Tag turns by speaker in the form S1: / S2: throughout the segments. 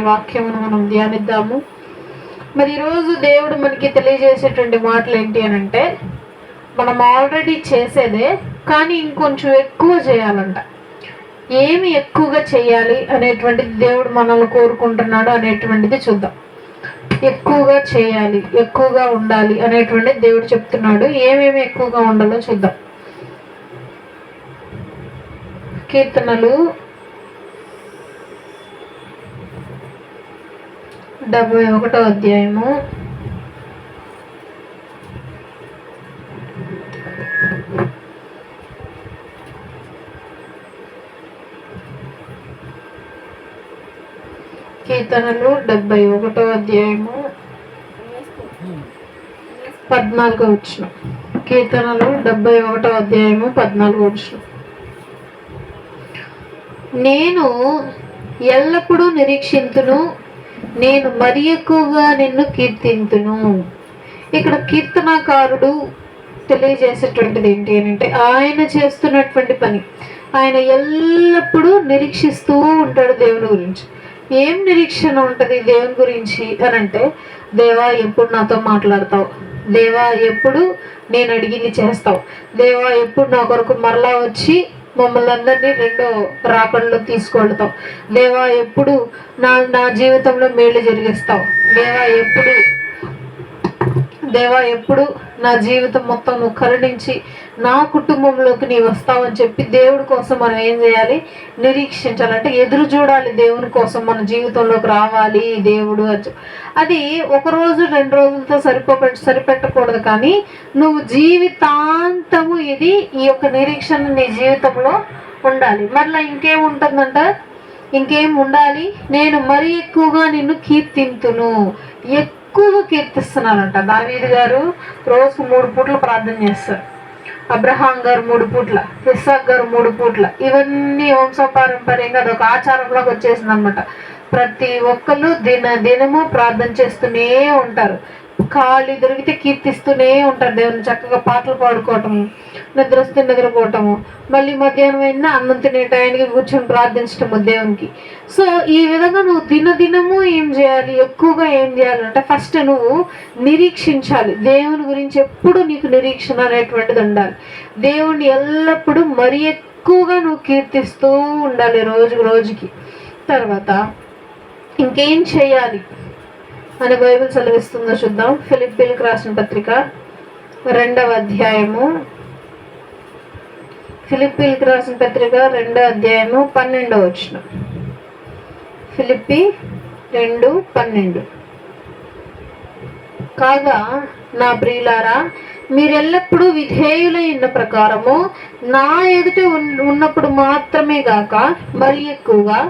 S1: వాక్యమును మనం ధ్యానిద్దాము. మరి ఈరోజు దేవుడు మనకి తెలియజేసేటువంటి మాటలు ఏంటి అని అంటే, మనం ఆల్రెడీ చేసేదే కానీ ఇంకొంచెం ఎక్కువ చేయాలంట. ఏమి ఎక్కువగా చేయాలి అనేటువంటిది దేవుడు మనల్ని కోరుకుంటున్నాడు అనేటువంటిది చూద్దాం. ఎక్కువగా చేయాలి, ఎక్కువగా ఉండాలి అనేటువంటిది దేవుడు చెప్తున్నాడు. ఏమేమి ఎక్కువగా ఉండాలో చూద్దాం. కీర్తనలు 71వ అధ్యాయము 14వ వచనం. కీర్తనలు 71వ అధ్యాయము 14వ వచనం. నేను ఎల్లప్పుడూ నిరీక్షింతును, నేను మరి ఎక్కువగా నిన్ను కీర్తింతును. ఇక్కడ కీర్తనాకారుడు తెలియజేసేటువంటిది ఏంటి అని అంటే, ఆయన చేస్తున్నటువంటి పని, ఆయన ఎల్లప్పుడూ నిరీక్షిస్తూ ఉంటాడు దేవుని గురించి. ఏం నిరీక్షణ ఉంటుంది దేవుని గురించి అని అంటే, దేవా ఎప్పుడు నాతో మాట్లాడతావు, దేవా ఎప్పుడు నేను అడిగింది చేస్తావు, దేవా ఎప్పుడు నా కొరకు మరలా వచ్చి మమ్మల్ని అందరినీ రెండో రాకడలో తీసుకెళ్తావు, దేవా ఎప్పుడు నా జీవితంలో మేలు జరిగిస్తావు, దేవా ఎప్పుడు నా జీవితం మొత్తం నువ్వు కరుణించి నా కుటుంబంలోకి నీవు వస్తావని చెప్పి దేవుడి కోసం మనం ఏం చేయాలి? నిరీక్షించాలంటే ఎదురు చూడాలి. దేవుని కోసం మన జీవితంలోకి రావాలి దేవుడు అని. అది ఒక రోజు 2 రోజులతో సరిపెట్టకూడదు, కానీ నువ్వు జీవితాంతము ఈ యొక్క నిరీక్షణ నీ జీవితంలో ఉండాలి. మరలా ఇంకేముంటుందంట? ఇంకేం ఉండాలి? నేను మరీ ఎక్కువగా నిన్ను కీర్తింతును. ఎక్కువగా కీర్తిస్తున్నారంట. దావీదు గారు రోజుకు 3 పూటలు ప్రార్థన చేస్తారు. అబ్రహాం గారు 3 పూట్ల, ఇస్సాక్ గారు 3 పూట్ల. ఇవన్నీ వంశపారంపర్యంగా అదొక ఆచారంలోకి వచ్చేసింది అనమాట. ప్రతి ఒక్కళ్ళు దినము ప్రార్థన చేస్తూనే ఉంటారు. ఖాళీ దొరికితే కీర్తిస్తూనే ఉంటారు దేవుని. చక్కగా పాటలు పాడుకోవటము, నిద్ర వస్తే నిద్రపోవటము, మళ్ళీ మధ్యాహ్నం అయినా అన్నం తినే టైంకి కూర్చొని ప్రార్థించటము దేవునికి. సో ఈ విధంగా నువ్వు దినదినము ఏం చేయాలి? ఎక్కువగా ఏం చేయాలంటే, ఫస్ట్ నువ్వు నిరీక్షించాలి. దేవుని గురించి ఎప్పుడు నీకు నిరీక్షణ అనేటువంటిది ఉండాలి. దేవుణ్ణి ఎల్లప్పుడూ మరి ఎక్కువగా నువ్వు కీర్తిస్తూ ఉండాలి రోజుకి. తర్వాత ఇంకేం చేయాలి అని బైబిల్ సెలవిస్తుందో చూద్దాం. ఫిలిప్పీలకు రాసిన పత్రిక 2వ అధ్యాయము, ఫిలిప్పీలకు రాసిన పత్రిక 2వ అధ్యాయము 12వ వచనం. ఫిలిప్పీ 2:12. కాగా నా ప్రియులారా, మీరెల్లప్పుడూ విధేయులైన ప్రకారము నా ఎదుట ఉన్నప్పుడు మాత్రమే గాక మరి ఎక్కువగా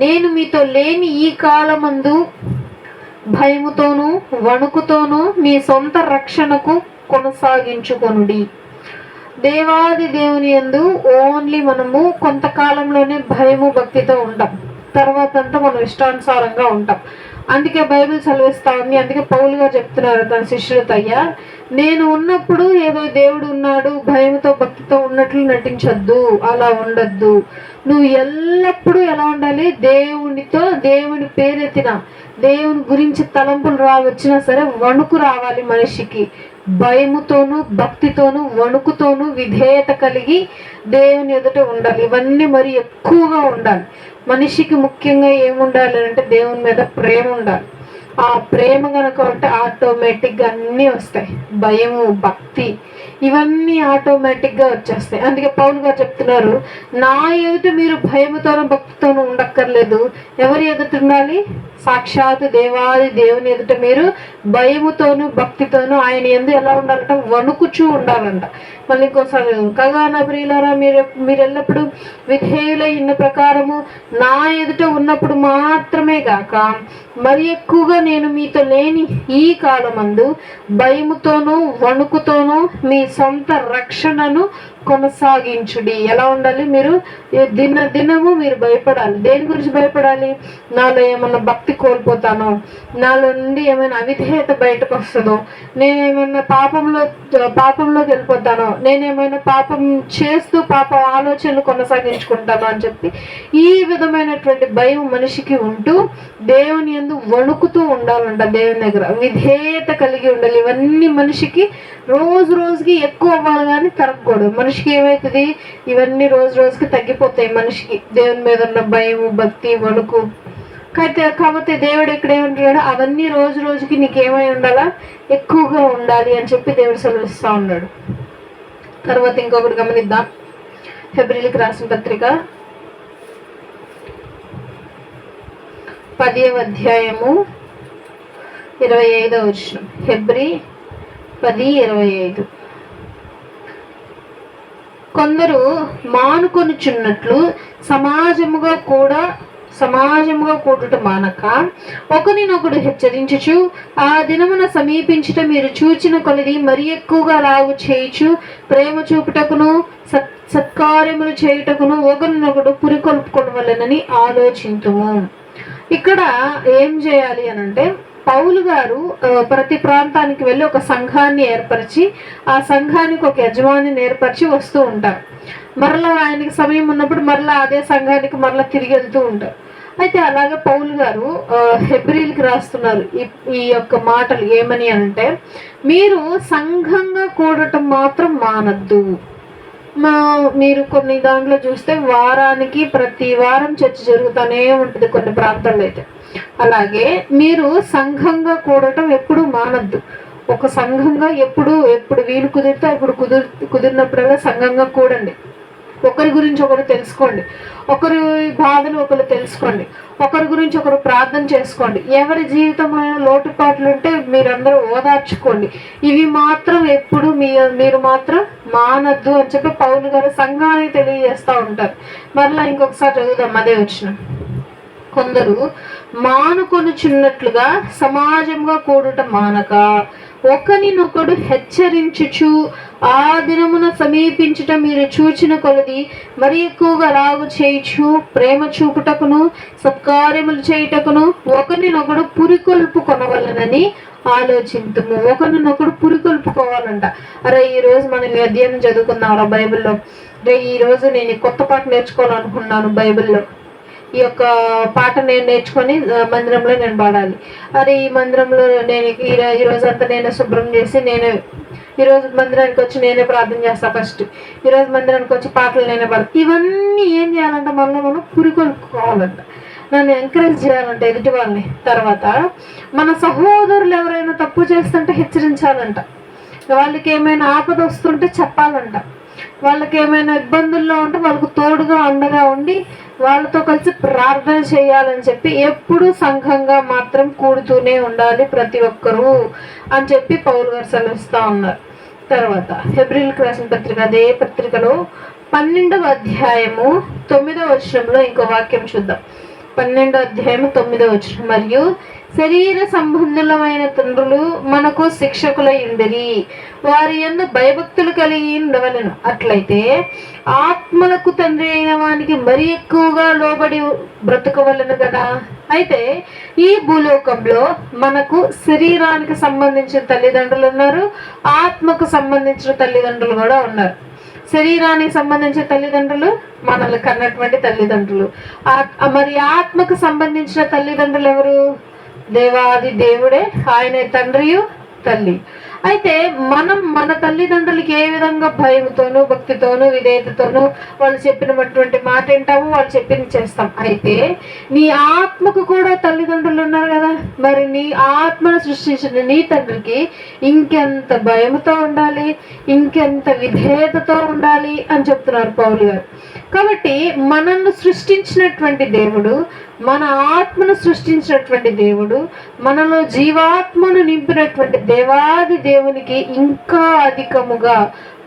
S1: నేను మీతో లేని ఈ కాలమందు భయముతోనూ వణుకుతోనూ మీ సొంత రక్షణకు కొనసాగించుకొనుడి. దేవాది దేవుని యందు ఓన్లీ మనము కొంతకాలంలోనే భయము భక్తితో ఉంటాం. తర్వాత అంతా మనం ఇష్టానుసారంగా ఉంటాం. అందుకే బైబిల్ సెలవిస్తా ఉంది. అందుకే పౌలు గారు చెప్తున్నారు తన శిష్యులతో, అయ్యా నేను ఉన్నప్పుడు ఏదో దేవుడు ఉన్నాడు భయంతో భక్తితో ఉన్నట్లు నటించొద్దు, అలా ఉండొద్దు. నువ్వు ఎల్లప్పుడూ ఎలా ఉండాలి? దేవునితో, దేవుని పేరెత్తిన దేవుని గురించి తలంపులు వచ్చినా సరే వణుకు రావాలి మనిషికి. భయముతోనూ భక్తితోనూ వణుకుతోనూ విధేయత కలిగి దేవుని ఎదుట ఉండాలి. ఇవన్నీ మరి ఎక్కువగా ఉండాలి. మనిషికి ముఖ్యంగా ఏముండాలి అంటే దేవుని మీద ప్రేమ ఉండాలి. ఆ ప్రేమ కనుక ఉంటే ఆటోమేటిక్గా అన్నీ వస్తాయి. భయము, భక్తి ఇవన్నీ ఆటోమేటిక్గా వచ్చేస్తాయి. అందుకే పౌలు గారు చెప్తున్నారు, నా ఎదుట మీరు భయముతోనూ భక్తితోనూ ఉండక్కర్లేదు. ఎవరి ఎదుట ఉండాలి? సాక్షాత్ దేవాది దేవుని ఎదుట మీరు భయముతోనూ భక్తితోనూ ఆయన యందు ఎలా ఉండాలంట? వణుకుచూ ఉండాలంట. మళ్ళీ ఇంకోసారి, కాగా నా ప్రియులారా, మీరు ఎల్లప్పుడూ విధేయులై ఉన్న ప్రకారము నా ఎదుట ఉన్నప్పుడు మాత్రమే గాక మరి ఎక్కువగా నేను మీతో లేని ఈ కాలమందు భయముతోనూ వణుకుతోనూ మీ సొంత రక్షణను కొనసాగించుడి. ఎలా ఉండాలి? మీరు దినము మీరు భయపడాలి. దేని గురించి భయపడాలి? నాలో ఏమన్నా భక్తి కోల్పోతానో, నాలో నుండి ఏమైనా అవిధేయత బయటకు వస్తుందో, నేనేమైనా పాపంలోకి వెళ్ళిపోతానో, నేనేమైనా పాపం చేస్తూ పాప ఆలోచనలు కొనసాగించుకుంటాను అని చెప్పి ఈ విధమైనటువంటి భయం మనిషికి ఉంటూ దేవుని యందు వణుకుతూ ఉండాలంట. దేవుని దగ్గర విధేయత కలిగి ఉండాలి. ఇవన్నీ మనిషికి రోజు రోజుకి ఎక్కువ అవ్వాలి కానీ తరగకూడదు. మనిషికి ఏమవుతుంది? ఇవన్నీ రోజు రోజుకి తగ్గిపోతాయి. మనిషికి దేవుని మీద ఉన్న భయము, భక్తి, వణుకు. కాకపోతే దేవుడు ఇక్కడ ఏమంటున్నాడు? అవన్నీ రోజు రోజుకి నీకేమై ఉండాలా? ఎక్కువగా ఉండాలి అని చెప్పి దేవుడు సెలవిస్తూ ఉన్నాడు. తర్వాత ఇంకొకటి గమనిద్దాం. హెబ్రీలకు రాసిన పత్రిక 10వ అధ్యాయము 25వ వచనం. హెబ్రీ 10:25. కొందరు మానుకొనుచున్నట్లు సమాజముగా కూడుట మానక ఒకరినొకడు హెచ్చరించుచు ఆ దినమున సమీపించుట మీరు చూచిన కొలది మరి ఎక్కువగా లాగు చేయుచు ప్రేమ చూపుటకును సత్కార్యములు చేయుటకును ఒకరినొకడు పురికొల్పుకొనవలెనని ఆలోచింతుము. ఇక్కడ ఏం చేయాలి అనంటే, పౌలు గారు ప్రతి ప్రాంతానికి వెళ్ళి ఒక సంఘాన్ని ఏర్పరిచి ఆ సంఘానికి ఒక యజమానిని ఏర్పరిచి వస్తూ ఉంటారు. మరలా ఆయనకి సమయం ఉన్నప్పుడు మరలా అదే సంఘానికి మరలా తిరిగి వెళ్తూ ఉంటారు. అయితే అలాగే పౌలు గారు హెబ్రీలకు రాస్తున్నారు ఈ యొక్క మాటలు. ఏమని అంటే, మీరు సంఘంగా కూడటం మాత్రం మానద్దు. మీరు కొన్ని దాంట్లో చూస్తే వారానికి ప్రతి వారం చర్చ జరుగుతూనే ఉంటుంది కొన్ని ప్రాంతాల్లో అయితే. అలాగే మీరు సంఘంగా కూడటం ఎప్పుడు మానద్దు. ఒక సంఘంగా ఎప్పుడు వీలు కుదిరితే అప్పుడు కుదిరినప్పుడల్లా సంఘంగా కూడండి. ఒకరి గురించి ఒకరు తెలుసుకోండి, ఒకరి బాధలు ఒకరు తెలుసుకోండి, ఒకరి గురించి ఒకరు ప్రార్థన చేసుకోండి. ఎవరి జీవితంలో లోటుపాట్లు ఉంటే మీరందరూ ఓదార్చుకోండి. ఇవి మాత్రం ఎప్పుడు మీరు మాత్రం మానద్దు అని చెప్పి పౌలు గారు సంఘానికి తెలియజేస్తూ ఉంటారు. మరలా ఇంకొకసారి చదువుదాం అదే వచనం. కొందరు మానుకొనుచున్నట్లుగా సమాజంగా కూడుట మానక ఒకరినొకడు హెచ్చరించుచు ఆ దినమున సమీపించుట మీరు చూచిన కొలది మరి ఎక్కువగా లాగు చేయుచు ప్రేమ చూపుటకును సత్కార్యములు చేయుటకును ఒకరినొకడు పురికొల్పుకొనవలెనని ఆలోచింతుము. ఒకరినొకడు పురికొల్పుకోవాలంట. అరే ఈ రోజు మనం అధ్యయనం చదువుకున్నాం బైబిల్లో. ఈ రోజు నేను కొత్త పాట నేర్చుకోవాలనుకున్నాను బైబిల్లో. ఈ యొక్క పాట నేను నేర్చుకొని మందిరంలో నేను పాడాలి. అది ఈ మందిరంలో నేను ఈరోజు అంతా నేను శుభ్రం చేసి ఈరోజు మందిరానికి వచ్చి నేనే ప్రార్థన చేస్తా. ఫస్ట్ ఈరోజు మందిరానికి వచ్చి పాటలు నేనే పాడతాను. ఇవన్నీ ఏం చేయాలంట? మనం పురికొల్పుకోవాలంట. నన్ను ఎంకరేజ్ చేయాలంట ఎదుటి వాళ్ళని. తర్వాత మన సహోదరులు ఎవరైనా తప్పు చేస్తుంటే హెచ్చరించాలంట. వాళ్ళకి ఏమైనా ఆపద వస్తుంటే చెప్పాలంట. వాళ్ళకి ఏమైనా ఇబ్బందుల్లో ఉంటే వాళ్ళకు తోడుగా అండగా ఉండి వాళ్ళతో కలిసి ప్రార్థన చేయాలని చెప్పి ఎప్పుడు సంఘంగా మాత్రం కూడుతూనే ఉండాలి ప్రతి ఒక్కరూ అని చెప్పి పౌలు గారు సెలవిస్తూ ఉన్నారు. తర్వాత హెబ్రీలకు రాసిన పత్రిక, అదే పత్రికలో 12వ అధ్యాయము 9వ వచనంలో ఇంకో వాక్యం చూద్దాం. 12వ అధ్యాయము 9వ వచనం. మరియు శరీర సంబంధులమైన తండ్రులు మనకు శిక్షకులై ఉండిరి, వారి యందు భయభక్తులు కలిగి ఉండవలెను. అట్లయితే ఆత్మలకు తండ్రి అయిన వానికి మరి ఎక్కువగా లోబడి బ్రతకవలను కదా. అయితే ఈ భూలోకంలో మనకు శరీరానికి సంబంధించిన తల్లిదండ్రులు ఉన్నారు, ఆత్మకు సంబంధించిన తల్లిదండ్రులు కూడా ఉన్నారు. శరీరానికి సంబంధించిన తల్లిదండ్రులు మనల్ని కన్నటువంటి తల్లిదండ్రులు. మరి ఆత్మకు సంబంధించిన తల్లిదండ్రులు ఎవరు? దేవాది దేవుడే, ఆయనే తండ్రియు తల్లి. అయితే మనం మన తల్లిదండ్రులకి ఏ విధంగా భయంతోనూ భక్తితోనూ విధేయతతోనూ వాళ్ళు చెప్పినటువంటి మాట వింటాము, వాళ్ళు చెప్పింది చేస్తాం. అయితే నీ ఆత్మకు కూడా తల్లిదండ్రులు ఉన్నారు కదా. మరి నీ ఆత్మను సృష్టించిన నీ తండ్రికి ఇంకెంత భయంతో ఉండాలి, ఇంకెంత విధేయతతో ఉండాలి అని చెప్తున్నారు పౌలు గారు. కాబట్టి మనల్ని సృష్టించినటువంటి దేవుడు, మన ఆత్మను సృష్టించినటువంటి దేవుడు, మనలో జీవాత్మను నింపినటువంటి దేవాది దేవునికి ఇంకా అధికముగా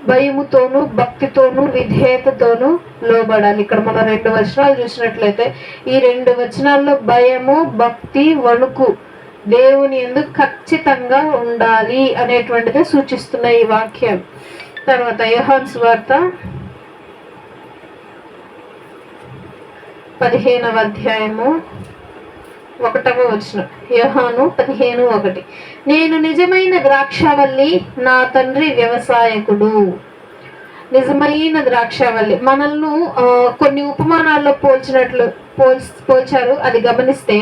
S1: భయముతోనూ భక్తితోనూ విధేయతతోనూ లోబడాలి. ఇక్కడ మనం 2 వచనాలు చూసినట్లయితే ఈ 2 వచనాల్లో భయము, భక్తి, వణుకు దేవుని యందు ఖచ్చితంగా ఉండాలి అనేటువంటిది సూచిస్తున్నాయి ఈ వాక్యాలు. తర్వాత యోహాను సువార్త 15వ అధ్యాయము 1వ వచనం. యోహాను 15:1. నేను నిజమైన ద్రాక్షవల్లి, నా తండ్రి వ్యవసాయకుడు. నిజమైన ద్రాక్షవల్లి. మనల్ని కొన్ని ఉపమానాల్లో పోల్చారు. అది గమనిస్తే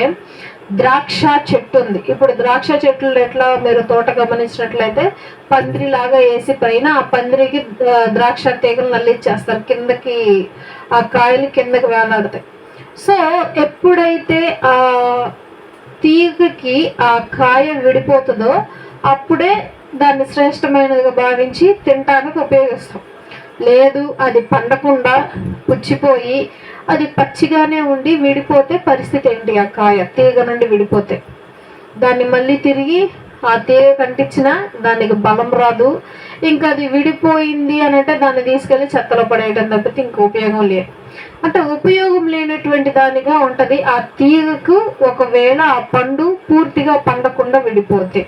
S1: ద్రాక్ష చెట్టు ఉంది. ఇప్పుడు ద్రాక్ష చెట్లు ఎట్లా మీరు తోట గమనించినట్లయితే పందిరిలాగా వేసి పైన ఆ పందిరికి ద్రాక్ష తీగలు నల్లిచ్చేస్తారు, కిందకి ఆ కాయలు కిందకి వేలాడతాయి. సో ఎప్పుడైతే ఆ తీగకి ఆ కాయ విడిపోతుందో అప్పుడే దాన్ని శ్రేష్టమైనదిగా భావించి తినడానికి ఉపయోగిస్తాం. లేదు అది పండకుండా పుచ్చిపోయి అది పచ్చిగానే ఉండి విడిపోతే పరిస్థితి ఏంటి? ఆ కాయ తీగ నుండి విడిపోతే దాన్ని మళ్ళీ తిరిగి ఆ తీగ కంటించినా దానికి బలం రాదు. ఇంకా అది విడిపోయింది అని అంటే దాన్ని తీసుకెళ్ళి చెత్తలో పడేయడం తప్పితే ఇంక ఉపయోగం లేదు. అంటే ఉపయోగం లేనటువంటి దానిగా ఉంటది ఆ తీగకు ఒకవేళ ఆ పండు పూర్తిగా పండకుండా విడిపోతే.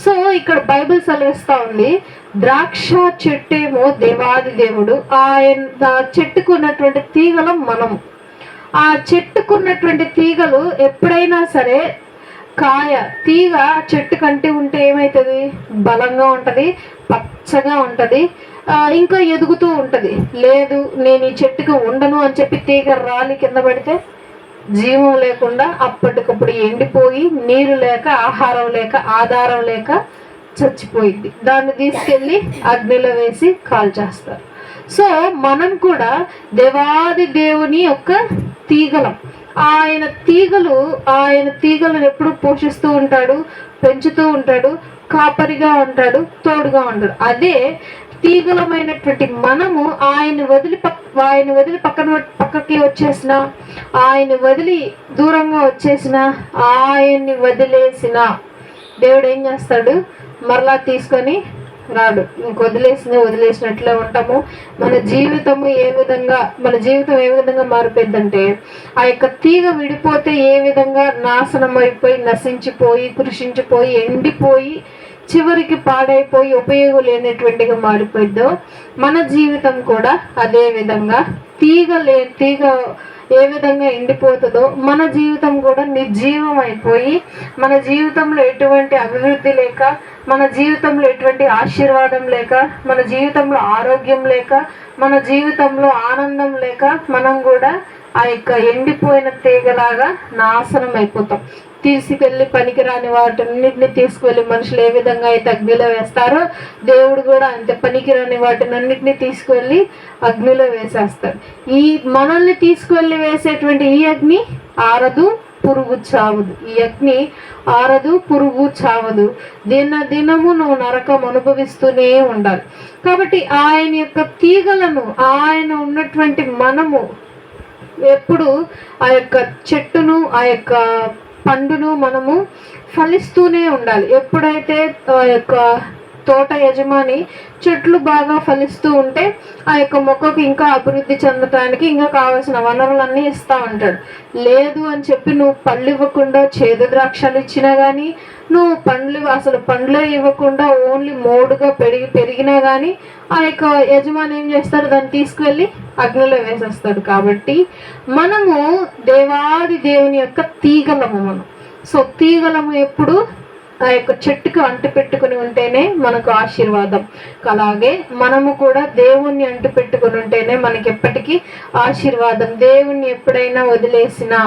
S1: సో ఇక్కడ బైబిల్ సెలవిస్తా ఉంది, ద్రాక్ష చెట్టేమో దేవాది దేవుడు, ఆయన చెట్టుకున్నటువంటి తీగలం మనము. ఆ చెట్టుకున్నటువంటి తీగలు ఎప్పుడైనా సరే తీగ చెట్టు కంటి ఉంటే ఏమవుతుంది? బలంగా ఉంటది, పచ్చగా ఉంటది, ఇంకా ఎదుగుతూ ఉంటది. లేదు నేను ఈ చెట్టుకు ఉండను అని చెప్పి తీగ రాలి కింద పడితే జీవం లేకుండా అప్పటికప్పుడు ఎండిపోయి నీరు లేక ఆహారం లేక ఆధారం లేక చచ్చిపోయింది. దాన్ని తీసుకెళ్ళి అగ్నిలో వేసి కాల్చేస్తారు. సో మనం కూడా దేవాది దేవుని యొక్క తీగలం. ఆయన తీగలను ఎప్పుడు పోషిస్తూ ఉంటాడు, పెంచుతూ ఉంటాడు, కాపరిగా ఉంటాడు, తోడుగా ఉంటాడు. అదే తీగలమైనటువంటి మనము ఆయన వదిలి పక్కకి వచ్చేసిన, ఆయన వదిలి దూరంగా వచ్చేసిన, ఆయన్ని వదిలేసిన దేవుడు ఏం చేస్తాడు? మరలా తీసుకొని రాడు. వదిలేసినట్లే ఉంటాము. మన జీవితం ఏ విధంగా మారిపోయిందంటే ఆ యొక్క తీగ విడిపోతే ఏ విధంగా నాశనం అయిపోయి నశించిపోయి కృషించిపోయి ఎండిపోయి చివరికి పాడైపోయి ఉపయోగం లేనటువంటిగా మారిపోయిందో మన జీవితం కూడా అదే విధంగా తీగ ఏ విధంగా ఎండిపోతుందో మన జీవితం కూడా నిర్జీవం అయిపోయి మన జీవితంలో ఎటువంటి అభివృద్ధి లేక, మన జీవితంలో ఎటువంటి ఆశీర్వాదం లేక, మన జీవితంలో ఆరోగ్యం లేక, మన జీవితంలో ఆనందం లేక మనం కూడా ఆ యొక్క ఎండిపోయిన తీగలాగా నాశనం అయిపోతాం. తీసుకెళ్ళి పనికిరాని వాటిన్నిటిని తీసుకువెళ్ళి మనుషులు ఏ విధంగా అయితే అగ్నిలో వేస్తారో దేవుడు కూడా అంతే పనికిరాని వాటినన్నిటిని తీసుకువెళ్ళి అగ్నిలో వేసేస్తాడు. ఈ మనల్ని తీసుకువెళ్ళి వేసేటువంటి ఈ అగ్ని ఆరదు, పురుగు చావదు. ఈ అగ్ని ఆరదు, పురుగు చావదు. దినము నువ్వు నరకం అనుభవిస్తూనే ఉండాలి. కాబట్టి ఆయన యొక్క తీగలను, ఆయన ఉన్నటువంటి మనము ఎప్పుడు ఆ యొక్క చెట్టును, ఆ యొక్క పండును మనము ఫలిస్తూనే ఉండాలి. ఎప్పుడైతే ఆ యొక్క తోట యజమాని చెట్లు బాగా ఫలిస్తూ ఉంటే ఆ యొక్క మొక్కకు ఇంకా అభివృద్ధి చెందటానికి ఇంకా కావాల్సిన వనరులన్నీ ఇస్తా ఉంటాడు. లేదు అని చెప్పి నువ్వు పళ్ళు ఇవ్వకుండా చేదు ద్రాక్షలు ఇచ్చినా కానీ, నువ్వు పండ్లే ఇవ్వకుండా ఓన్లీ మోడుగా పెరిగినా కానీ ఆ యొక్క యజమాని ఏం చేస్తాడు? దాన్ని తీసుకువెళ్ళి అగ్నిలో వేసేస్తాడు. కాబట్టి మనము దేవాది దేవుని యొక్క తీగలము. సో తీగలము ఎప్పుడు ఆ యొక్క చెట్టుకు అంటు పెట్టుకుని ఉంటేనే మనకు ఆశీర్వాదం. అలాగే మనము కూడా దేవుణ్ణి అంటు పెట్టుకుని ఉంటేనే మనకి ఎప్పటికీ ఆశీర్వాదం. దేవుణ్ణి ఎప్పుడైనా వదిలేసినా,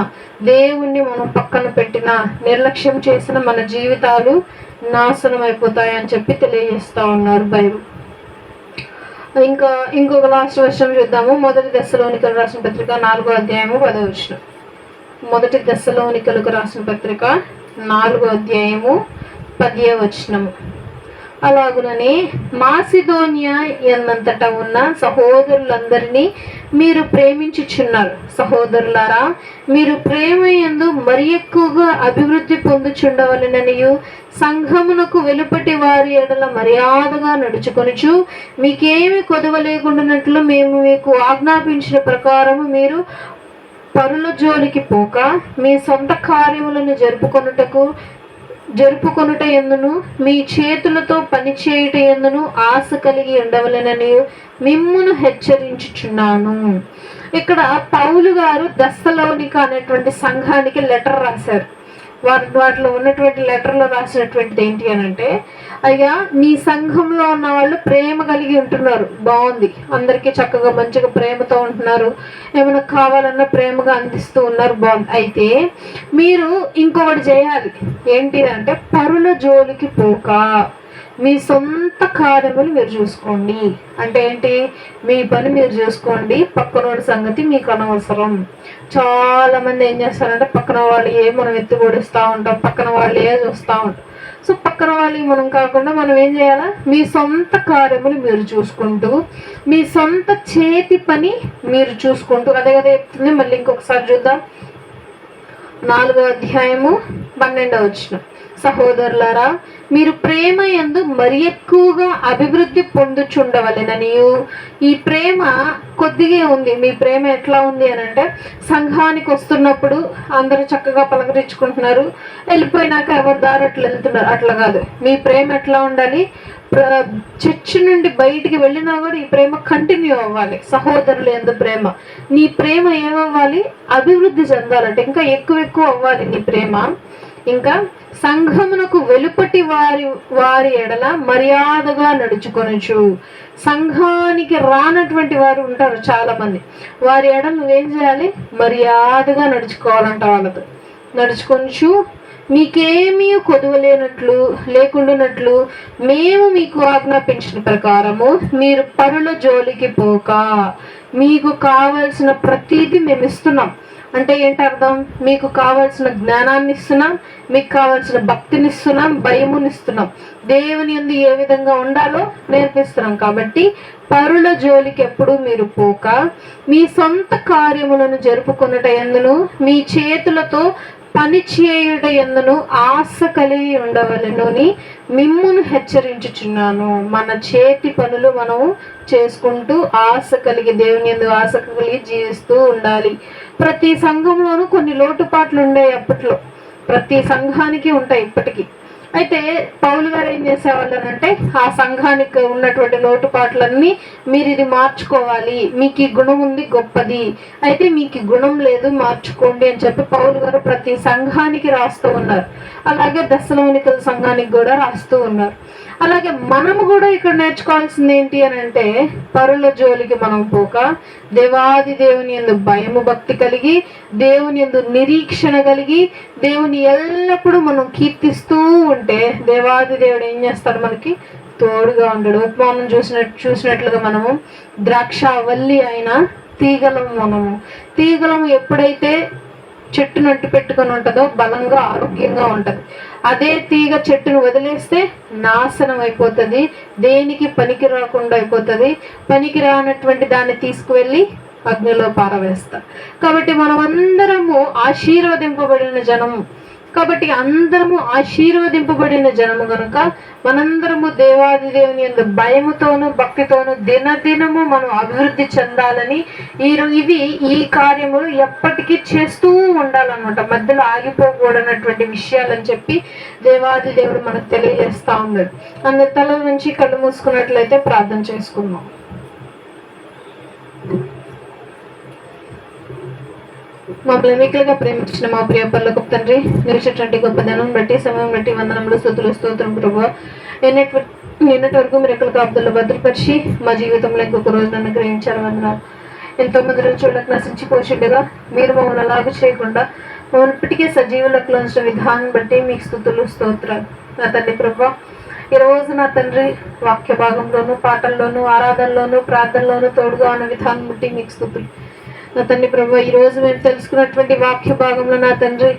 S1: దేవుణ్ణి మనం పక్కన పెట్టినా, నిర్లక్ష్యం చేసిన మన జీవితాలు నాశనం అయిపోతాయని చెప్పి తెలియజేస్తా ఉన్నారు బైబిల్. ఇంకొక లాస్ట్ వర్షం చూద్దాము. 1 దెస్సలోనికలు రాసిన పత్రిక 4వ అధ్యాయము 10వ వచనం. 1 దెస్సలోనికలకు రాసిన పత్రిక 4వ అధ్యాయము 10వ వచనము. అలాగుననే మాసిదోనియా ఎన్నంతటా ఉన్న సహోదరులందరినీ మీరు ప్రేమించుచున్నారు. సహోదరులారా, మీరు ప్రేమ యందు మరి ఎక్కువగా అభివృద్ధి పొందుచుండవలెననియు సంఘమునకు వెలుపటి వారి ఎడల మర్యాదగా నడుచుకొనుచు మీకేమి కొదవ లేకుండానట్లు మేము మీకు ఆజ్ఞాపించిన ప్రకారము మీరు పరుల జోలికి పోక మీ సొంత కార్యములను జరుపుకొనుటకు జరుపుకొనుట ఎందును మీ చేతులతో పనిచేయుట ఎందును ఆశ కలిగి ఉండవలెనని మిమ్మును హెచ్చరించుచున్నాను. ఇక్కడ పౌలు గారు దెస్సలోనిక అనేటువంటి సంఘానికి లెటర్ రాశారు. వాటిలో ఉన్నటువంటి లెటర్లో రాసినటువంటిది ఏంటి అని అంటే, అయ్యా నీ సంఘంలో ఉన్న వాళ్ళు ప్రేమ కలిగి ఉంటున్నారు, బాగుంది, అందరికీ చక్కగా మంచిగా ప్రేమతో ఉంటున్నారు, ఏమైనా కావాలన్నా ప్రేమగా అందిస్తూ ఉన్నారు, బాగుంది. అయితే మీరు ఇంకొకటి చేయాలి, ఏంటి అంటే పరుల జోలికి పోక మీ సొంత కార్యములు మీరు చూసుకోండి. అంటే ఏంటి? మీ పని మీరు చూసుకోండి, పక్కనోడి సంగతి మీకు అనవసరం. చాలా మంది ఏం చేస్తారంటే పక్కన వాళ్ళు మనం ఎత్తుగొడిస్తూ ఉంటాం, పక్కన వాళ్ళు చూస్తూ ఉంటాం. సో పక్కన వాళ్ళకి మనం కాకుండా మనం ఏం చేయాలా? మీ సొంత కార్యములు మీరు చూసుకుంటూ, మీ సొంత చేతి పని మీరు చూసుకుంటూ, అదే కదా చెప్తుంది. మళ్ళీ ఇంకొకసారి చూద్దాం, 4వ అధ్యాయము 12వ వచనం. సహోదరులారా, మీరు ప్రేమ యందు మరి ఎక్కువగా అభివృద్ధి పొందుచుండవలెననియు. ఈ ప్రేమ కొద్దిగా ఉంది. మీ ప్రేమ ఎట్లా ఉంది అని అంటే, సంఘానికి వస్తున్నప్పుడు అందరూ చక్కగా పలకరించుకుంటున్నారు, వెళ్ళిపోయినాక ఎవరి దారి అట్లా వెళ్తున్నారు, అట్లా కాదు. మీ ప్రేమ ఎట్లా ఉండాలి? చర్చి నుండి బయటికి వెళ్ళినా కూడా ఈ ప్రేమ కంటిన్యూ అవ్వాలి. సహోదరులు యందు ప్రేమ, నీ ప్రేమ ఏమవ్వాలి? అభివృద్ధి చెందాలంటే ఇంకా ఎక్కువ అవ్వాలి నీ ప్రేమ. ఇంకా సంఘమునకు వెలుపటి వారి ఎడల మర్యాదగా నడుచుకొనొచ్చు. సంఘానికి రానటువంటి వారు ఉంటారు చాలా మంది, వారి ఎడల నువ్వేం చేయాలి? మర్యాదగా నడుచుకోవాలంట. వాళ్ళతో నడుచుకొనొచ్చు. మీకేమీ కొదువలేనట్లు లేకుండానట్లు మేము మీకు ఆజ్ఞాపించిన ప్రకారము మీరు పరుల జోలికి పోక, మీకు కావలసిన ప్రతీది మేము ఇస్తున్నాం. అంటే ఏంటి అర్థం? మీకు కావాల్సిన జ్ఞానాన్ని ఇస్తున్నాం, మీకు కావాల్సిన భక్తిని ఇస్తున్నాం, భయమునిస్తున్నాం, దేవుని యందు ఏ విధంగా ఉండాలో నేర్పిస్తున్నాం. కాబట్టి పరుల జోలికి ఎప్పుడు మీరు పోక మీ సొంత కార్యములను జరుపుకొనుట ఎందును మీ చేతులతో పని చేయుట ఎందును ఆశ కలిగి ఉండవలెనని మిమ్మును హెచ్చరించుచున్నాను. మన చేతి పనులు మనము చేసుకుంటూ ఆశ కలిగి, దేవుని యందు ఆశ కలిగి జీవిస్తూ ఉండాలి. ప్రతి సంఘంలోనూ కొన్ని లోటుపాట్లు ఉన్నాయి. అప్పట్లో ప్రతి సంఘానికి ఉంటాయి ఇప్పటికీ. అయితే పౌలు గారు ఏం చేసేవాళ్ళు అంటే, ఆ సంఘానికి ఉన్నటువంటి లోటుపాట్లన్నీ మీరు ఇది మార్చుకోవాలి, మీకు ఈ గుణం ఉంది గొప్పది, అయితే మీకు గుణం లేదు మార్చుకోండి అని చెప్పి పౌలు గారు ప్రతి సంఘానికి రాస్తూ ఉన్నారు. అలాగే దెస్సలోనికల సంఘానికి కూడా రాస్తూ ఉన్నారు. అలాగే మనము కూడా ఇక్కడ నేర్చుకోవాల్సింది ఏంటి అని అంటే, పరుల జోలికి మనం పోక దేవాది దేవుని యందు భయము భక్తి కలిగి, దేవుని యందు నిరీక్షణ కలిగి, దేవుని ఎల్లప్పుడూ మనం కీర్తిస్తూ ఉంటే దేవాది దేవుడు ఏం చేస్తాడు? మనకి తోడుగా ఉంటాడు. ఉపమానం చూసినట్లుగా మనము ద్రాక్షవల్లి అయిన తీగలము ఎప్పుడైతే చెట్టు నట్టు పెట్టుకొని ఉంటుందో బలంగా ఆరోగ్యంగా ఉంటుంది. అదే తీగ చెట్టును వదిలేస్తే నాశనం అయిపోతుంది, దేనికి పనికి రాకుండా అయిపోతుంది. పనికి రానటువంటి దాన్ని తీసుకువెళ్ళి అగ్నిలో పారవేస్తాం. కాబట్టి మనం అందరము ఆశీర్వదింపబడిన జనము. కాబట్టి అందరము ఆశీర్వదింపబడిన జనము కనుక మనందరము దేవాది దేవుని యందు భయముతోను భక్తితోను దినదినము మనం అభివృద్ధి చెందాలని ఈ కార్యములు ఎప్పటికీ చేస్తూ ఉండాలన్నమాట. మధ్యలో ఆగిపోకూడనటువంటి విషయాలని చెప్పి దేవాది దేవుడు మనకు తెలియజేస్తా ఉన్నాడు. అందరి తల నుంచి కళ్ళు మూసుకున్నట్లయితే ప్రార్థన చేసుకుందాం. మమ్మల్ని మిక్కులుగా ప్రేమించిన మా ప్రియ పరలోకపు తండ్రి, నిలిచేటువంటి గొప్ప ధనం బట్టి సమయం బట్టి వందనములు స్తుతులు స్తోత్రం ప్రభువా. నిన్నటి వరకు మీరు ఎక్కడ కాపుదల్లో భద్రపరిచి మా జీవితంలో ఇంకొక రోజు నన్ను గ్రహించారు. వందనాలు. ఎంతో మంది రోజు చూడకు నశించిపోతుండగా మీరు మమ్మల్ని అలాగ చేయకుండా మమ్మల్ని ఇప్పటికే సజీవులకు ఉంచిన విధానం బట్టి మీకు స్తుతులు స్తోత్రాలు. నా తండ్రి ప్రభువా, ఈరోజు నా తండ్రి వాక్య భాగంలోను పాటల్లోను ఆరాధనలోను ప్రార్థనలోను తోడుగా ఉన్న విధానం బట్టి మీకు స్తుతులు. నా తండ్రి ప్రభు, ఈరోజు మేము తెలుసుకున్నటువంటి వాక్య భాగంలో నా తండ్రి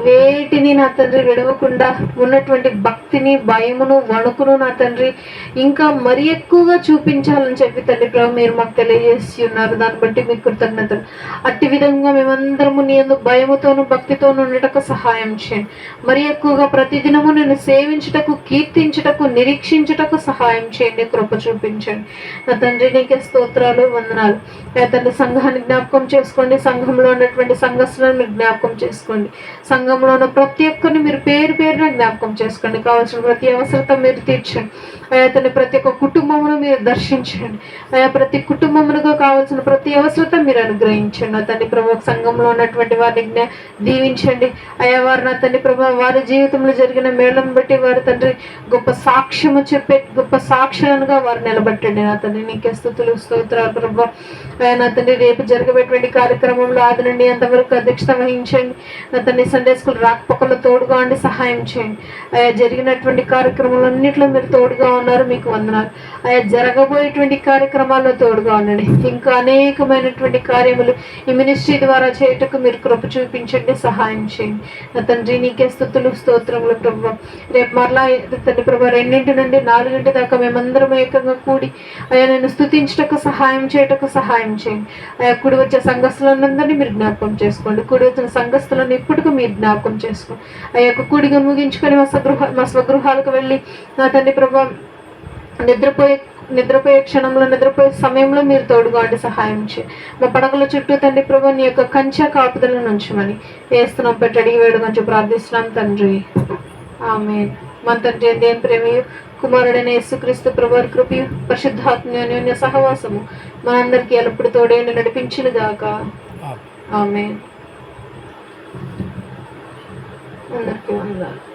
S1: వేటిని నా తండ్రి విడవకుండా ఉన్నటువంటి భక్తిని భయమును వణుకును నా తండ్రి ఇంకా మరి ఎక్కువగా చూపించాలని చెప్పి తండ్రి ప్రభు మీరు మాకు తెలియజేసి ఉన్నారు. దాన్ని బట్టి మీకు కృతజ్ఞతలు. అట్టి విధంగా మేమందరము నీ యందు భయముతోను భక్తితోను ఉండటకు సహాయం చేయండి. మరి ఎక్కువగా ప్రతిదినము నేను సేవించుటకు కీర్తించుటకు నిరీక్షించుటకు సహాయం చేయండి, కృప చూపించండి. నా తండ్రి నీకే స్తోత్రాలు వందనాలు. నా తండ్రి సంఘాన్ని జ్ఞాపకం జ్ఞాపకం చేసుకోండి. సంఘంలో ఉన్నటువంటి సంఘస్థులను మీరు జ్ఞాపకం చేసుకోండి. సంఘంలో ఉన్న ప్రతి ఒక్కరిని మీరు పేరు పేరున జ్ఞాపకం చేసుకోండి. కావాల్సిన ప్రతి అవసరత మీరు తీర్చండి. అయా తండ్రి ప్రతి ఒక్క కుటుంబమును మీరు దర్శించండి. అయా ప్రతి కుటుంబమునకు కావాల్సిన ప్రతి అవసరత మీరు అనుగ్రహించండి. నా తండ్రి ప్రభు సంఘంలో ఉన్నటువంటి వారిని దీవించండి. అయా వారు నా తండ్రి ప్రభు వారి జీవితంలో జరిగిన మేళను బట్టి వారి తండ్రి గొప్ప సాక్ష్యము చెప్పే గొప్ప సాక్షులనుగా వారు నిలబెట్టండి. నా తండ్రి నీకే స్తుతులు స్తోత్రాలు ప్రభు. నా తండ్రి రేపు జరగబెట్టే కార్యక్రమంలో ఆది నుండి అంతవరకు అధ్యక్షత వహించండి. నా తండ్రి సండే స్కూల్ రాకపోకల్లో తోడుగా ఉండి సహాయం చేయండి. అయా జరిగినటువంటి కార్యక్రమాలన్నింటిలో మీరు తోడుగా ఉన్నారు, మీకు వందనాలు. అయా జరగబోయేటువంటి కార్యక్రమాల్లో తోడుగా ఉండండి. ఇంకా అనేకమైనటువంటి కార్యములు ఈ మినిస్ట్రీ ద్వారా చేయటకు మీరు కృప చూపించండి, సహాయం చేయండి. నా తండ్రి నీకే స్తుతులు స్తోత్రములు ప్రభు. రేపు మరలా తండ్రి ప్రభు 2 నుండి 4 దాకా మేమందరం ఏకంగా కూడి అయా నేను స్తుతించటకు సహాయం చేయటకు సహాయం చేయండి. అయా కూడి వచ్చే సంఘస్థులందరినీ మీరు జ్ఞాపకం చేసుకోండి. కూడి వచ్చిన సంఘస్థులను ఇప్పటికీ మీరు జ్ఞాపకం చేసుకోండి. అయ్యా కూడిగా ముగించుకొని మా స్వగృహాలకు వెళ్ళి నా తండ్రి ప్రభు నిద్రపోయే క్షణంలో నిద్రపోయే సమయంలో మీరు తోడుగా ఉండి సహాయం చేయండి. మా పడగల చుట్టూ తండ్రి ప్రభు నీ యొక్క కంచె కాపుదలను ఉంచమని వేస్తున్నాం పెట్టి అడిగి వేడు కొంచెం ప్రార్థిస్తున్నాం తండ్రి. ఆమేన్. మన తండ్రి దేవుని ప్రేమయు కుమారుడైన యేసుక్రీస్తు ప్రభువారి కృపయు పరిశుద్ధాత్మ అన్యోన్య సహవాసము మనందరికీ ఎల్లప్పుడు తోడే నడిపించును గాక. ఆమేన్. అందరికీ వందనాలు.